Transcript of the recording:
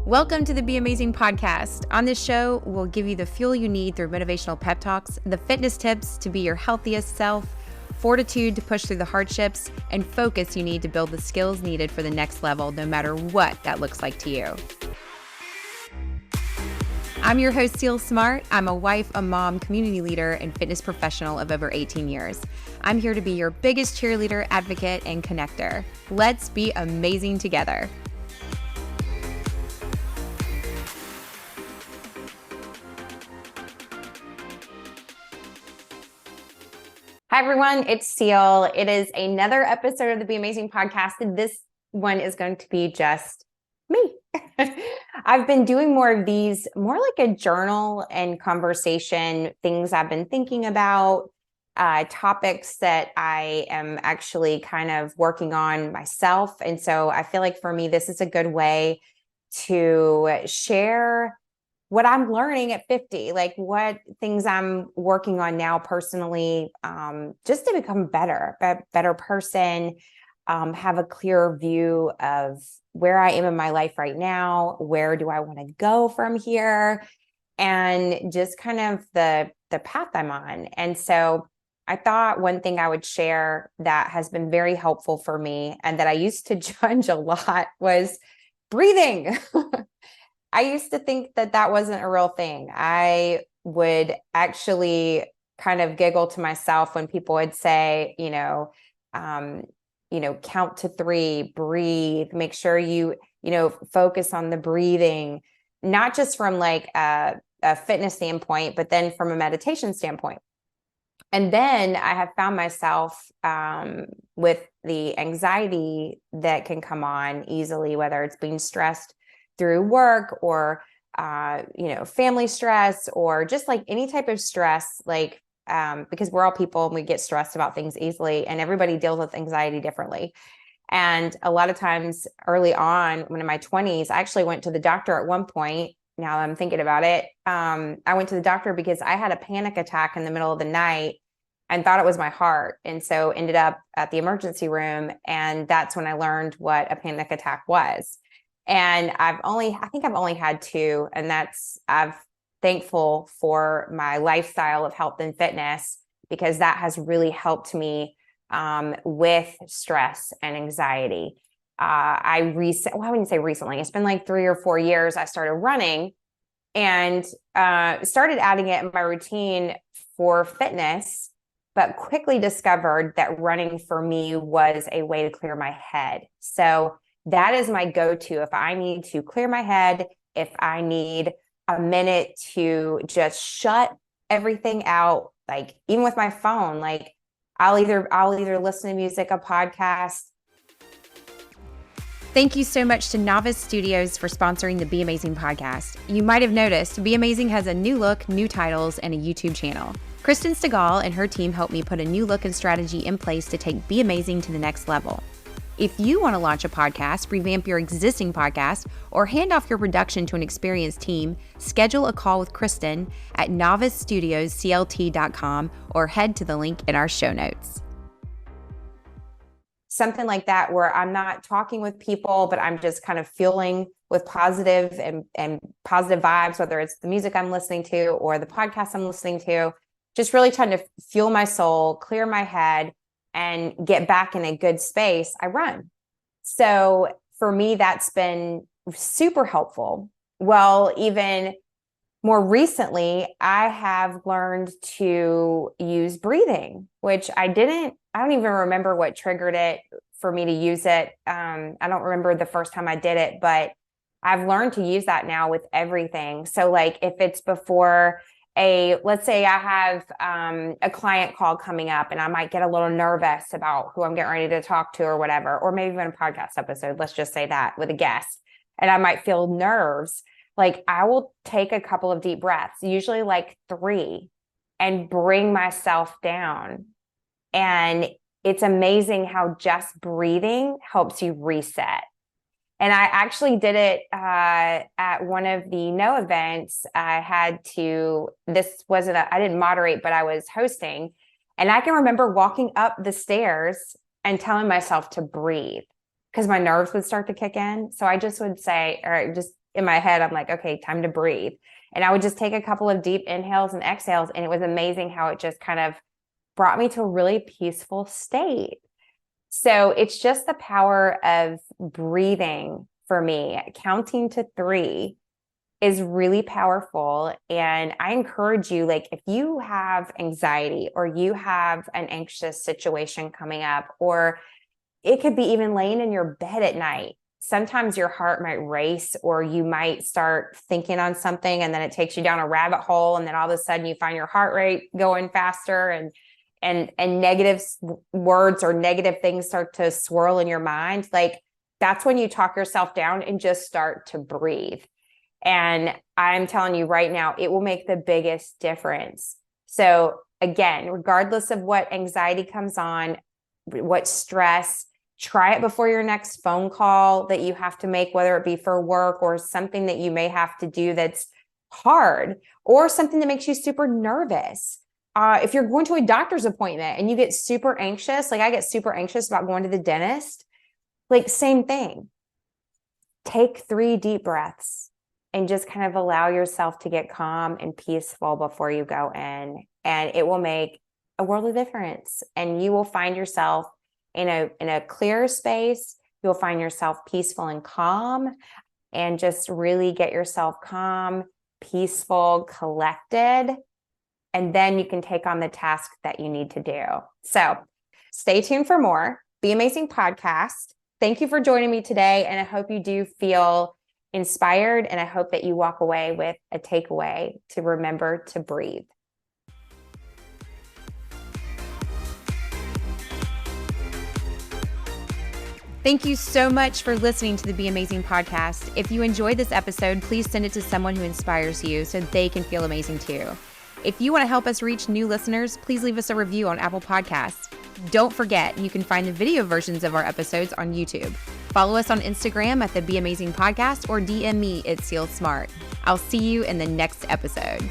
Welcome to the Be Amazing podcast. On this show, we'll give you the fuel you need through motivational pep talks, the fitness tips to be your healthiest self, fortitude to push through the hardships, and focus you need to build the skills needed for the next level, no matter what that looks like to you. I'm your host, Cel Smart. I'm a wife, a mom, community leader, and fitness professional of over 18 years. I'm here to be your biggest cheerleader, advocate, and connector. Let's be amazing together. Hi, everyone. It's Cel. It is another episode of the Be Amazing podcast, and this one is going to be just me. I've been doing more of these, more like a journal and conversation, things I've been thinking about, topics that I am actually kind of working on myself. And so I feel like for me, this is a good way to share what I'm learning at 50, like what things I'm working on now personally, just to become a better person, have a clearer view of where I am in my life right now, where do I want to go from here, and just kind of the path I'm on. And so I thought one thing I would share that has been very helpful for me and that I used to judge a lot was breathing. I used to think that that wasn't a real thing. I would actually kind of giggle to myself when people would say, count to 3, breathe, make sure you focus on the breathing, not just from like a fitness standpoint, but then from a meditation standpoint. And then I have found myself with the anxiety that can come on easily, whether it's being stressed through work or, family stress or just like any type of stress, like, because we're all people and we get stressed about things easily, and everybody deals with anxiety differently. And a lot of times early on, when in my 20s, I actually went to the doctor at one point. Now that I'm thinking about it, I went to the doctor because I had a panic attack in the middle of the night and thought it was my heart. And so ended up at the emergency room. And that's when I learned what a panic attack was. And I think I've only had 2, and I'm thankful for my lifestyle of health and fitness, because that has really helped me with stress and anxiety. I wouldn't say recently, it's been like 3 or 4 years, I started running and started adding it in my routine for fitness, but quickly discovered that running for me was a way to clear my head. So that is my go-to. If I need to clear my head, if I need a minute to just shut everything out, like even with my phone, like I'll either listen to music, a podcast. Thank you so much to Novice Studios for sponsoring the Be Amazing podcast. You might have noticed Be Amazing has a new look, new titles, and a YouTube channel. Kristen Stegall and her team helped me put a new look and strategy in place to take Be Amazing to the next level. If you want to launch a podcast, revamp your existing podcast, or hand off your production to an experienced team, schedule a call with Kristen at novicestudiosclt.com or head to the link in our show notes. Something like that where I'm not talking with people, but I'm just kind of fueling with positive and positive vibes, whether it's the music I'm listening to or the podcast I'm listening to, just really trying to fuel my soul, clear my head, and get back in a good space. I run. So for me, that's been super helpful. Well, even more recently, I have learned to use breathing, which I don't even remember what triggered it for me to use it. I don't remember the first time I did it, but I've learned to use that now with everything. So like if it's before let's say I have a client call coming up and I might get a little nervous about who I'm getting ready to talk to or whatever, or maybe even a podcast episode, let's just say that, with a guest, and I might feel nerves. Like I will take a couple of deep breaths, usually like 3, and bring myself down. And it's amazing how just breathing helps you reset. And I actually did it at one of the No events. I didn't moderate, but I was hosting. And I can remember walking up the stairs and telling myself to breathe because my nerves would start to kick in. So I just would say, or just in my head, I'm like, okay, time to breathe. And I would just take a couple of deep inhales and exhales. And it was amazing how it just kind of brought me to a really peaceful state. So it's just the power of breathing for me. Counting to 3 is really powerful. And I encourage you, like, if you have anxiety or you have an anxious situation coming up, or it could be even laying in your bed at night, sometimes your heart might race, or you might start thinking on something and then it takes you down a rabbit hole. And then all of a sudden you find your heart rate going faster, and negative words or negative things start to swirl in your mind. Like, that's when you talk yourself down and just start to breathe. And I'm telling you right now, it will make the biggest difference. So again, regardless of what anxiety comes on, what stress, try it before your next phone call that you have to make, whether it be for work or something that you may have to do that's hard, or something that makes you super nervous. If you're going to a doctor's appointment and you get super anxious, like I get super anxious about going to the dentist, like same thing. Take 3 deep breaths and just kind of allow yourself to get calm and peaceful before you go in. And it will make a world of difference. And you will find yourself in a clear space. You'll find yourself peaceful and calm, and just really get yourself calm, peaceful, collected. And then you can take on the task that you need to do. So stay tuned for more Be Amazing podcast. Thank you for joining me today. And I hope you do feel inspired. And I hope that you walk away with a takeaway to remember to breathe. Thank you so much for listening to the Be Amazing podcast. If you enjoyed this episode, please send it to someone who inspires you so they can feel amazing too. If you want to help us reach new listeners, please leave us a review on Apple Podcasts. Don't forget, you can find the video versions of our episodes on YouTube. Follow us on Instagram at the Be Amazing Podcast, or DM me at Cel Smart. I'll see you in the next episode.